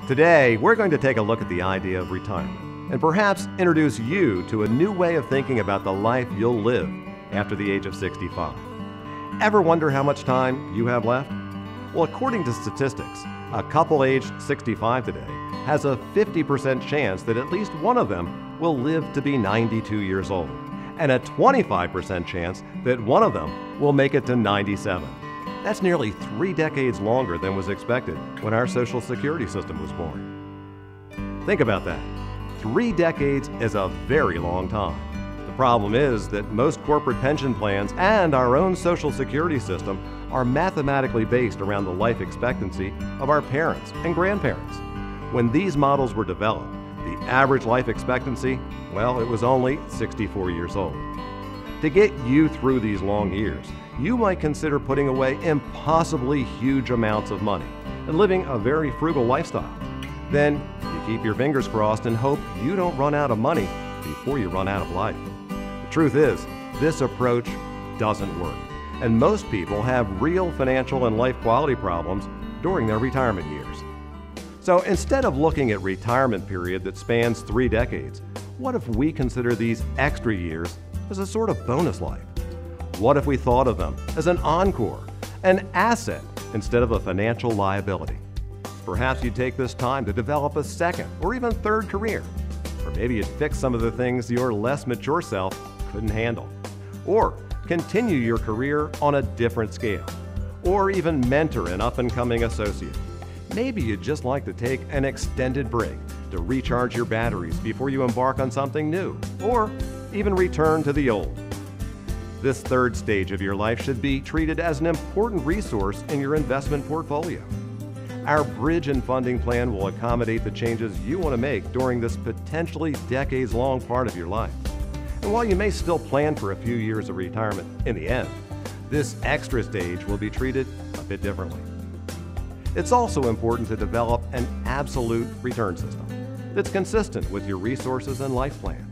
Today, we're going to take a look at the idea of retirement and perhaps introduce you to a new way of thinking about the life you'll live after the age of 65. Ever wonder how much time you have left? Well, according to statistics, a couple aged 65 today has a 50% chance that at least one of them will live to be 92 years old, and a 25% chance that one of them will make it to 97. That's nearly 3 decades longer than was expected when our Social Security system was born. Think about that. 3 decades is a very long time. The problem is that most corporate pension plans and our own Social Security system are mathematically based around the life expectancy of our parents and grandparents. When these models were developed, the average life expectancy, well, it was only 64 years old. To get you through these long years, you might consider putting away impossibly huge amounts of money and living a very frugal lifestyle. Then you keep your fingers crossed and hope you don't run out of money before you run out of life. The truth is, this approach doesn't work, and most people have real financial and life quality problems during their retirement years. So instead of looking at a retirement period that spans 3 decades, what if we consider these extra years as a sort of bonus life? What if we thought of them as an encore, an asset instead of a financial liability? Perhaps you'd take this time to develop a second or even third career. Or maybe you'd fix some of the things your less mature self couldn't handle. Or continue your career on a different scale. Or even mentor an up-and-coming associate. Maybe you'd just like to take an extended break to recharge your batteries before you embark on something new, or even return to the old. This third stage of your life should be treated as an important resource in your investment portfolio. Our bridge and funding plan will accommodate the changes you want to make during this potentially decades-long part of your life. And while you may still plan for a few years of retirement in the end, this extra stage will be treated a bit differently. It's also important to develop an absolute return system that's consistent with your resources and life plan.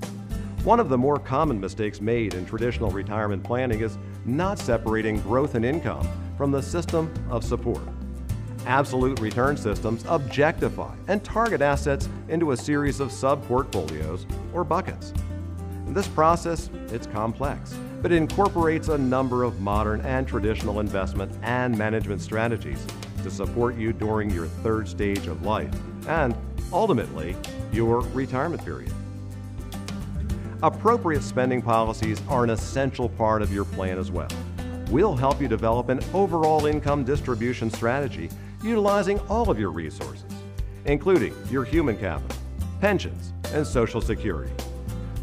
One of the more common mistakes made in traditional retirement planning is not separating growth and income from the system of support. Absolute return systems objectify and target assets into a series of sub-portfolios or buckets. This process, it's complex, but it incorporates a number of modern and traditional investment and management strategies to support you during your third stage of life and, ultimately, your retirement period. Appropriate spending policies are an essential part of your plan as well. We'll help you develop an overall income distribution strategy utilizing all of your resources, including your human capital, pensions, and Social Security.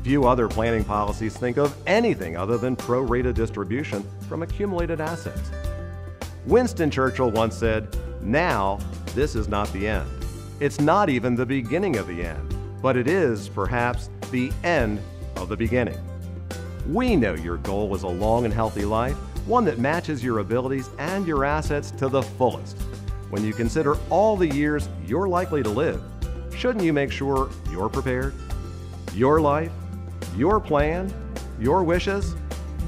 Few other planning policies think of anything other than pro-rata distribution from accumulated assets. Winston Churchill once said, "Now, this is not the end. It's not even the beginning of the end, but it is, perhaps, the end of the beginning." We know your goal is a long and healthy life, one that matches your abilities and your assets to the fullest. When you consider all the years you're likely to live, shouldn't you make sure you're prepared? Your life, your plan, your wishes?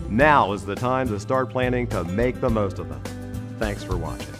Now is the time to start planning to make the most of them. Thanks for watching.